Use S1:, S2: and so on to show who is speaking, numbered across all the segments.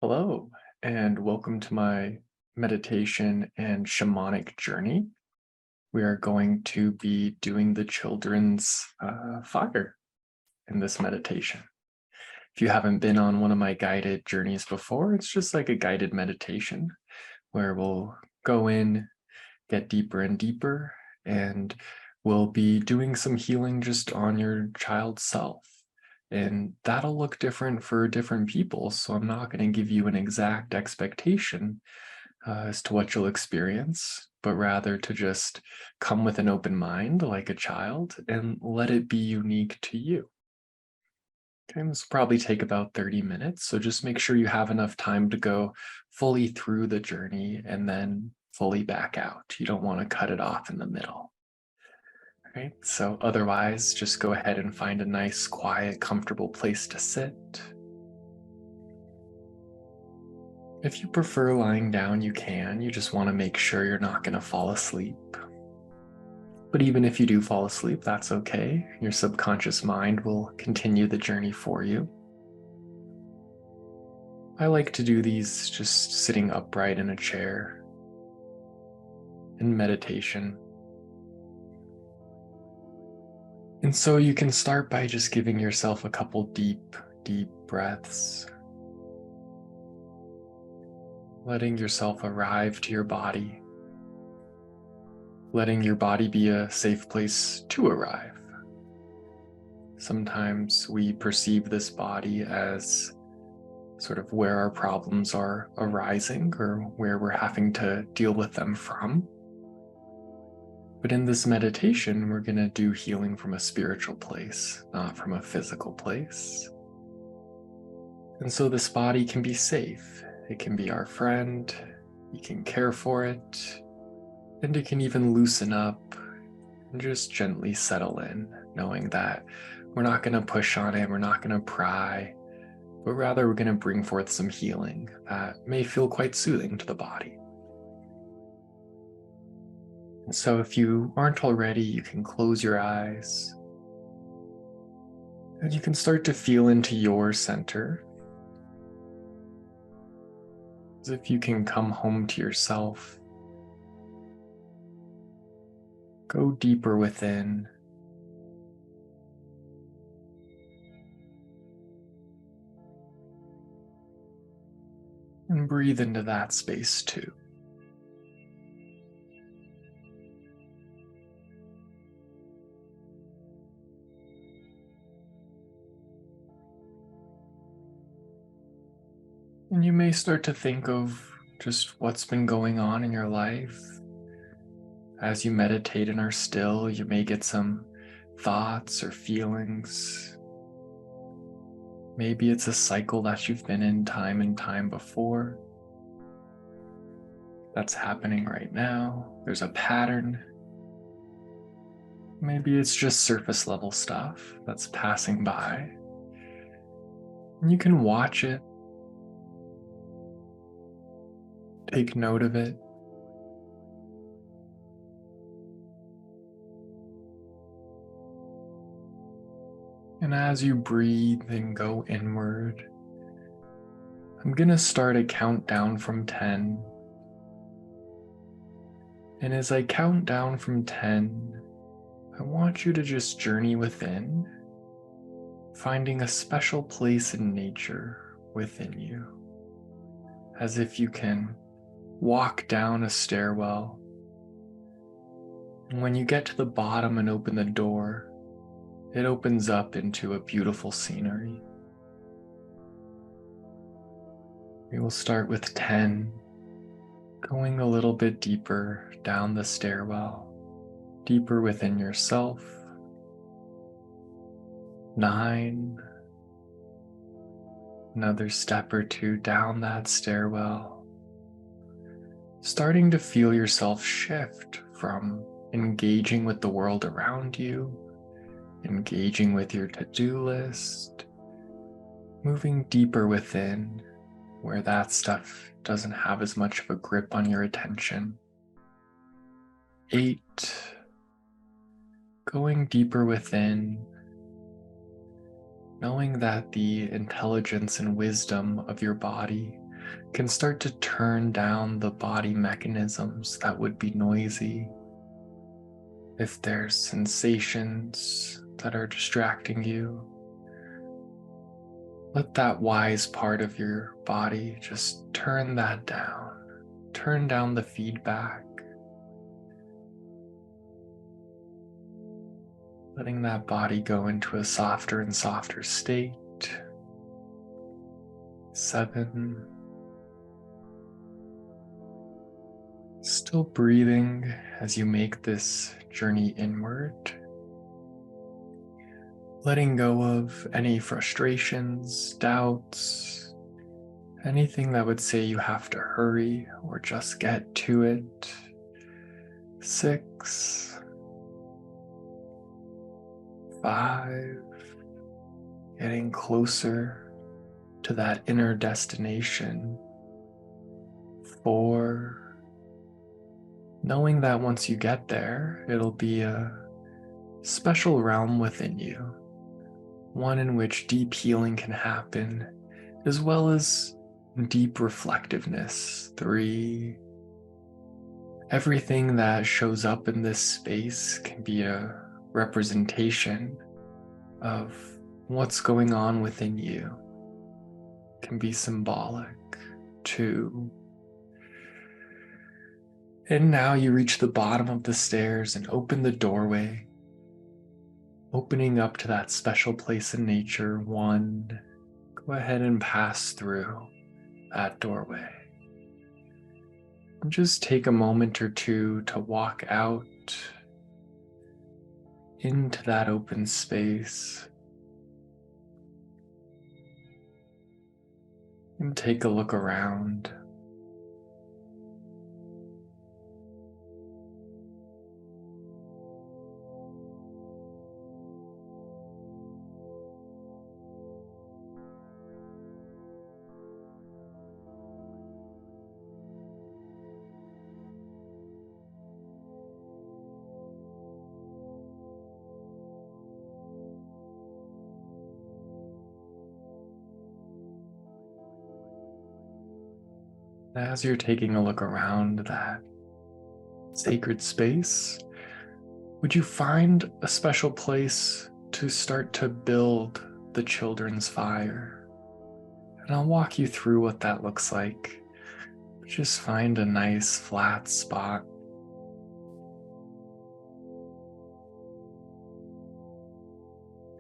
S1: Hello, and welcome to my meditation and shamanic journey. We are going to be doing the children's fire in this meditation. If you haven't been on one of my guided journeys before, it's just like a guided meditation where we'll go in, get deeper and deeper, and we'll be doing some healing just on your child's self. And that'll look different for different people. So I'm not going to give you an exact expectation as to what you'll experience, but rather to just come with an open mind like a child and let it be unique to you. Okay, this will probably take about 30 minutes. So just make sure you have enough time to go fully through the journey and then fully back out. You don't want to cut it off in the middle. Right? So otherwise, just go ahead and find a nice, quiet, comfortable place to sit. If you prefer lying down, you can. You just want to make sure you're not going to fall asleep. But even if you do fall asleep, that's okay. Your subconscious mind will continue the journey for you. I like to do these just sitting upright in a chair in meditation. And so you can start by just giving yourself a couple deep, deep breaths. Letting yourself arrive to your body. Letting your body be a safe place to arrive. Sometimes we perceive this body as sort of where our problems are arising or where we're having to deal with them from. But in this meditation, we're going to do healing from a spiritual place, not from a physical place. And so this body can be safe. It can be our friend. You can care for it. And it can even loosen up and just gently settle in, knowing that we're not going to push on it, we're not going to pry, but rather we're going to bring forth some healing that may feel quite soothing to the body. And so if you aren't already, you can close your eyes and you can start to feel into your center, as if you can come home to yourself. Go deeper within. And breathe into that space too. And you may start to think of just what's been going on in your life. As you meditate and are still, you may get some thoughts or feelings. Maybe it's a cycle that you've been in time and time before. That's happening right now. There's a pattern. Maybe it's just surface level stuff that's passing by. And you can watch it, take note of it. And as you breathe and go inward, I'm going to start a countdown from 10. And as I count down from 10, I want you to just journey within, finding a special place in nature within you, as if you can walk down a stairwell. And when you get to the bottom and open the door, it opens up into a beautiful scenery. We will start with 10, going a little bit deeper down the stairwell, deeper within yourself. 9, another step or two down that stairwell, starting to feel yourself shift from engaging with the world around you, engaging with your to-do list, moving deeper within where that stuff doesn't have as much of a grip on your attention. 8, going deeper within, knowing that the intelligence and wisdom of your body can start to turn down the body mechanisms that would be noisy. If there's sensations that are distracting you, let that wise part of your body just turn that down. Turn down the feedback. Letting that body go into a softer and softer state. 7. Still breathing as you make this journey inward. Letting go of any frustrations, doubts, anything that would say you have to hurry or just get to it. 6. 5. Getting closer to that inner destination. 4. Knowing that once you get there, it'll be a special realm within you. One in which deep healing can happen, as well as deep reflectiveness. 3. Everything that shows up in this space can be a representation of what's going on within you. It can be symbolic. 2. And now you reach the bottom of the stairs and open the doorway, opening up to that special place in nature. 1. Go ahead and pass through that doorway. And just take a moment or two to walk out into that open space and take a look around. As you're taking a look around that sacred space, would you find a special place to start to build the children's fire? And I'll walk you through what that looks like. Just find a nice flat spot.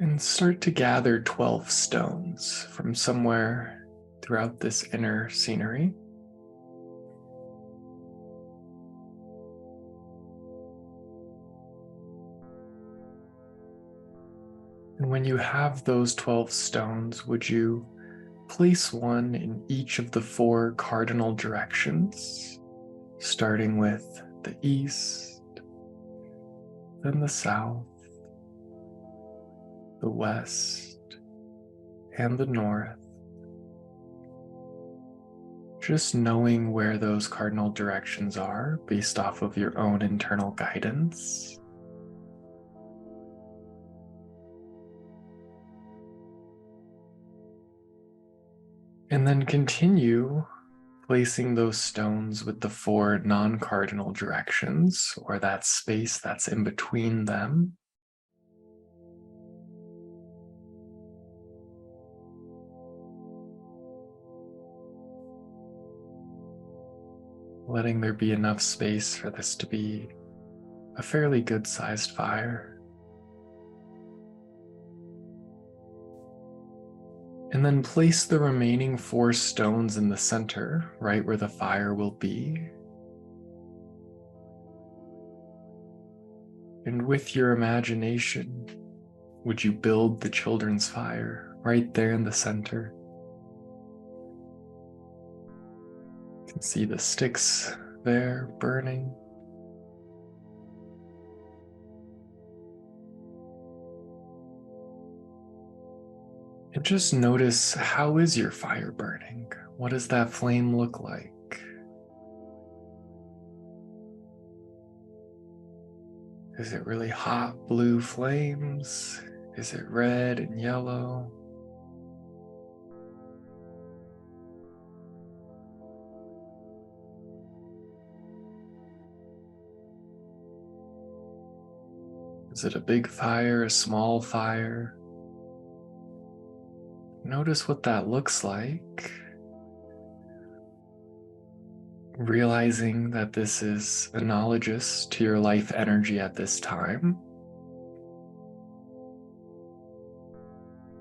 S1: And start to gather 12 stones from somewhere throughout this inner scenery. And when you have those 12 stones, would you place one in each of the 4 cardinal directions, starting with the east, then the south, the west, and the north. Just knowing where those cardinal directions are based off of your own internal guidance. And then continue placing those stones with the 4 non-cardinal directions, or that space that's in between them. Letting there be enough space for this to be a fairly good-sized fire. And then place the remaining 4 stones in the center, right where the fire will be. And with your imagination, would you build the children's fire right there in the center? You can see the sticks there burning. And just notice, how is your fire burning? What does that flame look like? Is it really hot blue flames? Is it red and yellow? Is it a big fire, a small fire? Notice what that looks like. Realizing that this is analogous to your life energy at this time.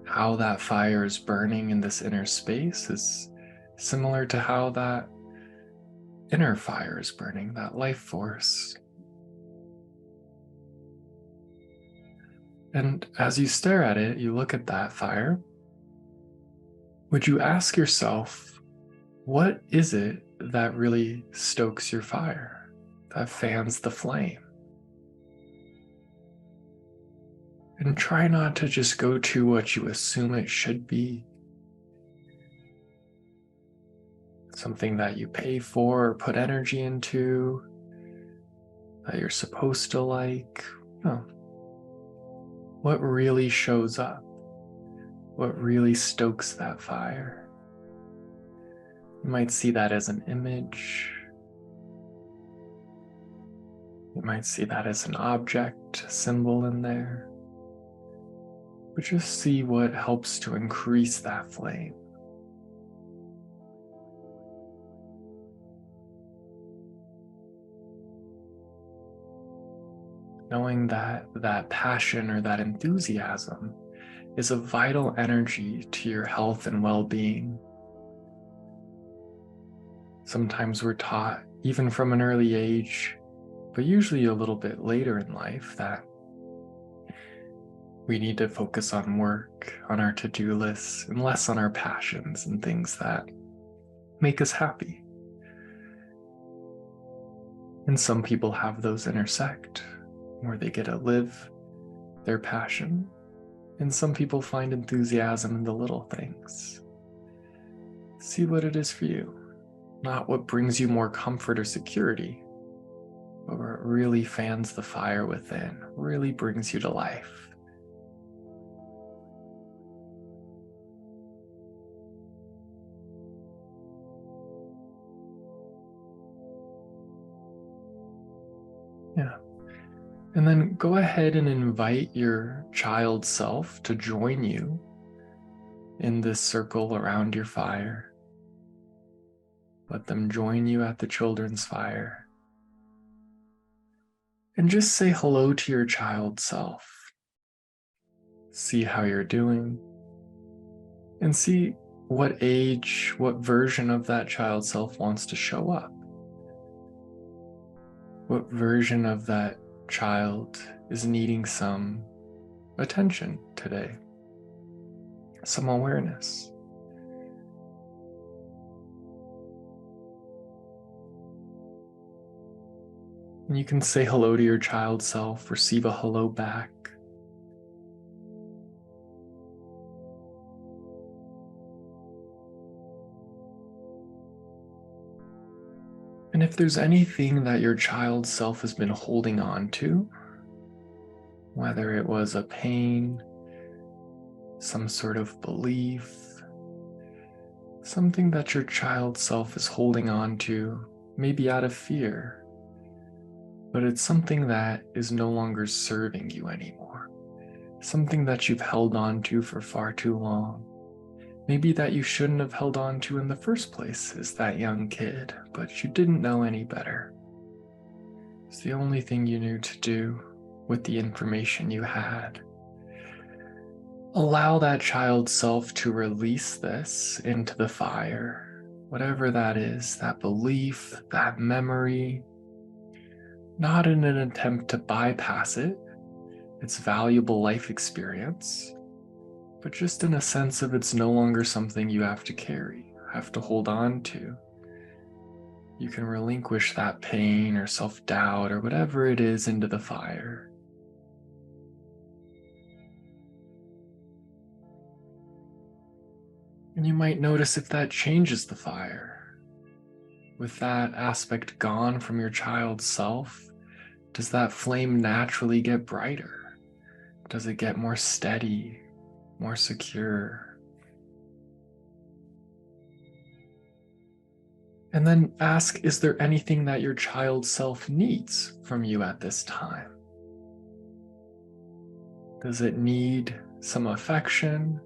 S1: How that fire is burning in this inner space is similar to how that inner fire is burning, that life force. And as you stare at it, you look at that fire, would you ask yourself, what is it that really stokes your fire, that fans the flame? And try not to just go to what you assume it should be. Something that you pay for or put energy into, that you're supposed to like. No. What really shows up? What really stokes that fire? You might see that as an image. You might see that as an object, a symbol in there. But just see what helps to increase that flame. Knowing that that passion or that enthusiasm is a vital energy to your health and well-being. Sometimes we're taught, even from an early age, but usually a little bit later in life, that we need to focus on work, on our to-do lists, and less on our passions and things that make us happy. And some people have those intersect, where they get to live their passion, and some people find enthusiasm in the little things. See what it is for you, not what brings you more comfort or security, but where it really fans the fire within, really brings you to life. Yeah. And then go ahead and invite your child self to join you in this circle around your fire. Let them join you at the children's fire. And just say hello to your child self. See how you're doing. And see what age, what version of that child self wants to show up. What version of that child is needing some attention today, some awareness. And you can say hello to your child self, receive a hello back. And if there's anything that your child self has been holding on to, whether it was a pain, some sort of belief, something that your child self is holding on to, maybe out of fear, but it's something that is no longer serving you anymore, something that you've held on to for far too long. Maybe that you shouldn't have held on to in the first place as that young kid, but you didn't know any better. It's the only thing you knew to do with the information you had. Allow that child self to release this into the fire, whatever that is, that belief, that memory, not in an attempt to bypass it, its valuable life experience, but just in a sense of it's no longer something you have to carry, have to hold on to. You can relinquish that pain or self-doubt or whatever it is into the fire. And you might notice if that changes the fire. With that aspect gone from your child's self, does that flame naturally get brighter? Does it get more steady? More secure? And then ask, is there anything that your child self needs from you at this time? Does it need some affection?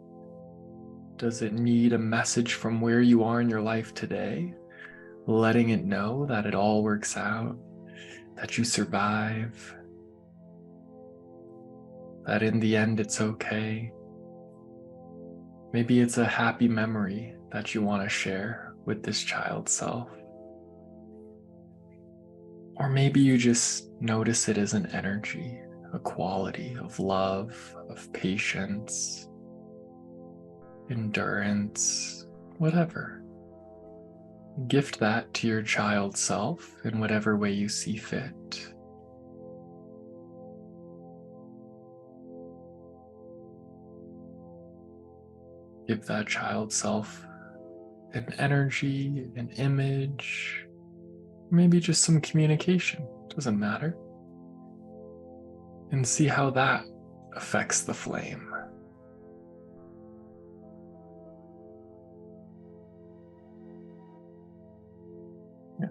S1: Does it need a message from where you are in your life today? Letting it know that it all works out, that you survive, that in the end it's okay. Maybe it's a happy memory that you want to share with this child self. Or maybe you just notice it as an energy, a quality of love, of patience, endurance, whatever. Gift that to your child self in whatever way you see fit. Give that child self an energy, an image, maybe just some communication, doesn't matter. And see how that affects the flame. Yeah.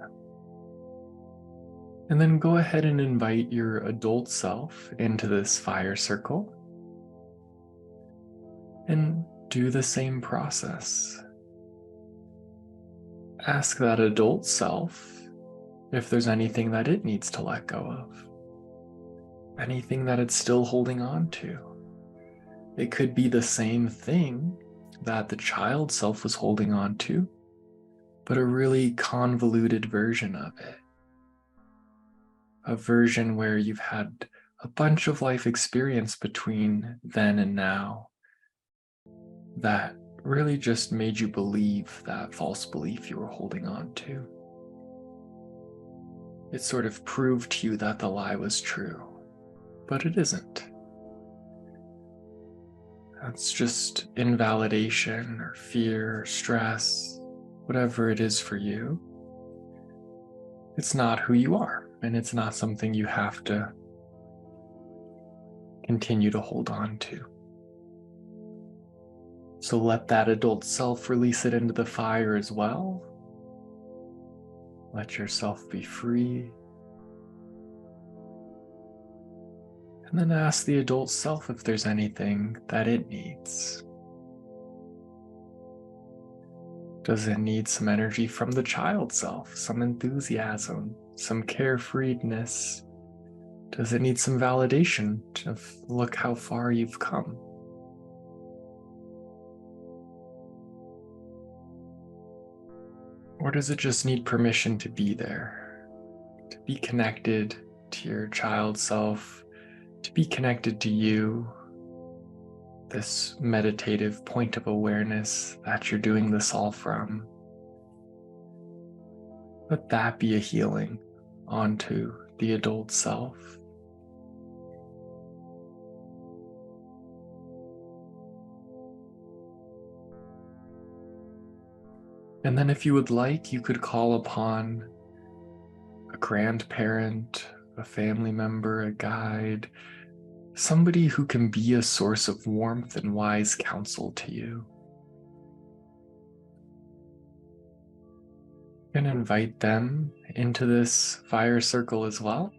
S1: And then go ahead and invite your adult self into this fire circle and do the same process. Ask that adult self if there's anything that it needs to let go of, anything that it's still holding on to. It could be the same thing that the child self was holding on to, but a really convoluted version of it. A version where you've had a bunch of life experience between then and now that really just made you believe that false belief you were holding on to. It sort of proved to you that the lie was true, but it isn't. That's just invalidation or fear or stress, whatever it is for you. It's not who you are, and it's not something you have to continue to hold on to. So let that adult self release it into the fire as well. Let yourself be free. And then ask the adult self if there's anything that it needs. Does it need some energy from the child self, some enthusiasm, some carefreeness? Does it need some validation of look how far you've come? Or does it just need permission to be there, to be connected to your child self, to be connected to you, this meditative point of awareness that you're doing this all from? Let that be a healing onto the adult self. And then if you would like, you could call upon a grandparent, a family member, a guide, somebody who can be a source of warmth and wise counsel to you. You can invite them into this fire circle as well.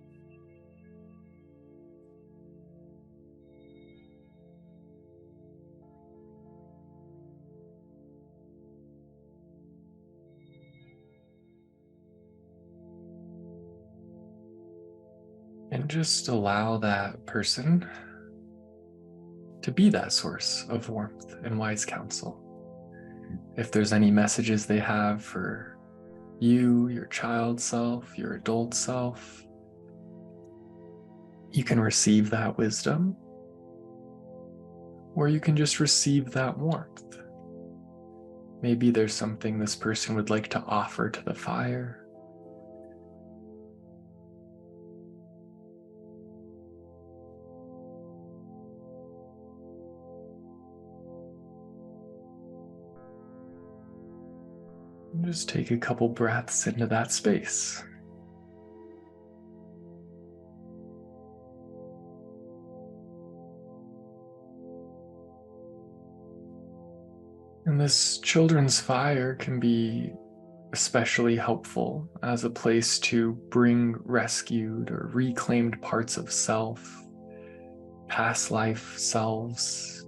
S1: And just allow that person to be that source of warmth and wise counsel. If there's any messages they have for you, your child self, your adult self, you can receive that wisdom, or you can just receive that warmth. Maybe there's something this person would like to offer to the fire. Just take a couple breaths into that space. And this children's fire can be especially helpful as a place to bring rescued or reclaimed parts of self past life selves,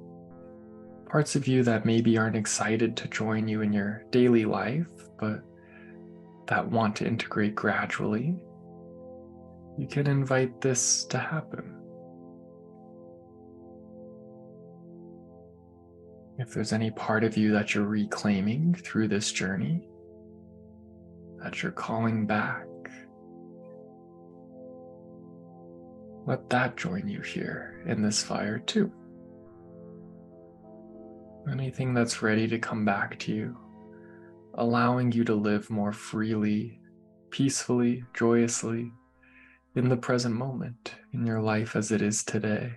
S1: parts of you that maybe aren't excited to join you in your daily life, but that want to integrate gradually, you can invite this to happen. If there's any part of you that you're reclaiming through this journey, that you're calling back, let that join you here in this fire too. Anything that's ready to come back to you, allowing you to live more freely, peacefully, joyously, in the present moment, in your life as it is today.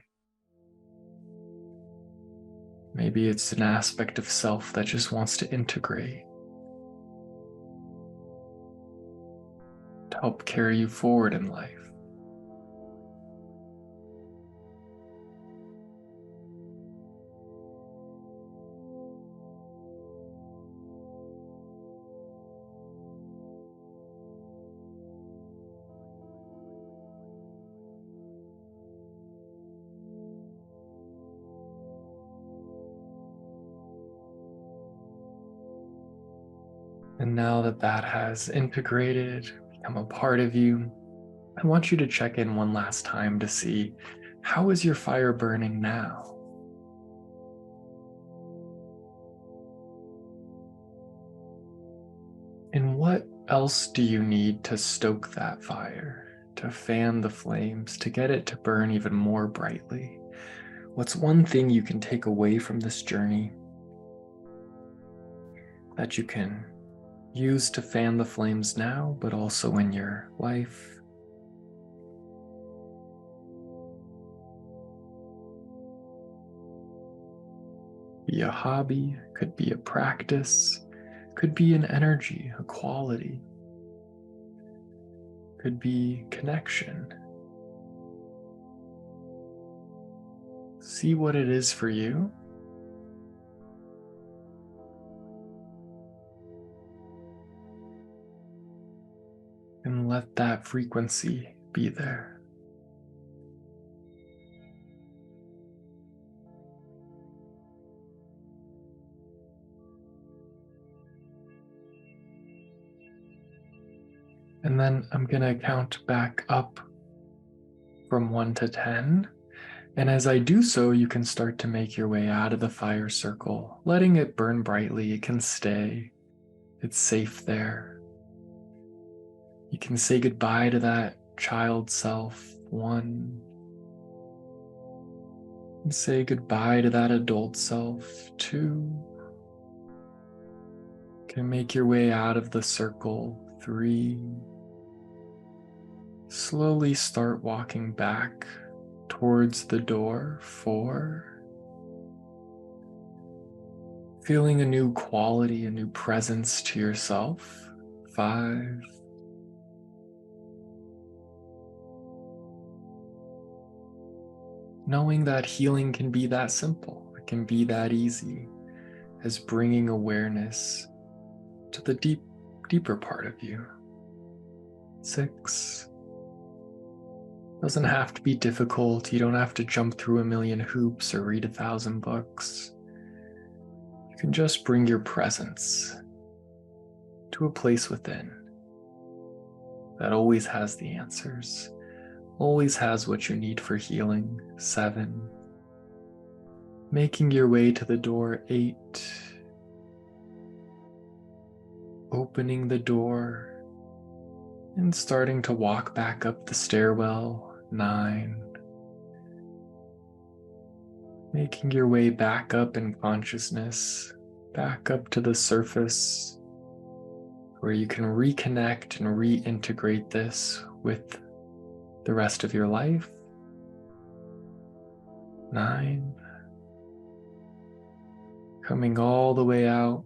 S1: Maybe it's an aspect of self that just wants to integrate, to help carry you forward in life. And now that that has integrated, become a part of you, I want you to check in one last time to see, how is your fire burning now? And what else do you need to stoke that fire, to fan the flames, to get it to burn even more brightly? What's one thing you can take away from this journey that you can use to fan the flames now, but also in your life? Be a hobby, could be a practice, could be an energy, a quality, could be connection. See what it is for you. And let that frequency be there. And then I'm going to count back up from 1 to 10. And as I do so, you can start to make your way out of the fire circle, letting it burn brightly. It can stay. It's safe there. You can say goodbye to that child self, 1. And say goodbye to that adult self, 2. You can make your way out of the circle, 3. Slowly start walking back towards the door, 4. Feeling a new quality, a new presence to yourself, 5. Knowing that healing can be that simple, it can be that easy as bringing awareness to the deeper part of you. 6. Doesn't have to be difficult. You don't have to jump through a million hoops or read 1,000 books. You can just bring your presence to a place within that always has the answers, always has what you need for healing. 7. Making your way to the door. 8. Opening the door and starting to walk back up the stairwell. 9. Making your way back up in consciousness, back up to the surface, where you can reconnect and reintegrate this with the rest of your life. 9. Coming all the way out.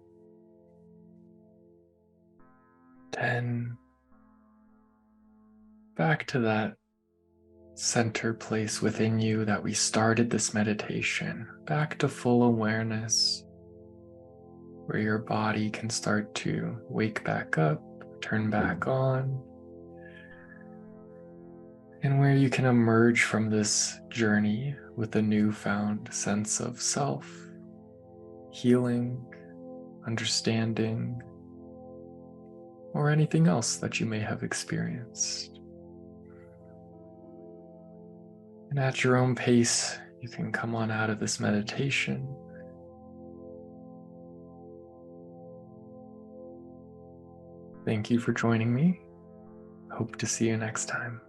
S1: 10. Back to that center place within you that we started this meditation, back to full awareness, where your body can start to wake back up, turn back on. and where you can emerge from this journey with a newfound sense of self, healing, understanding, or anything else that you may have experienced. And at your own pace, you can come on out of this meditation. Thank you for joining me. Hope to see you next time.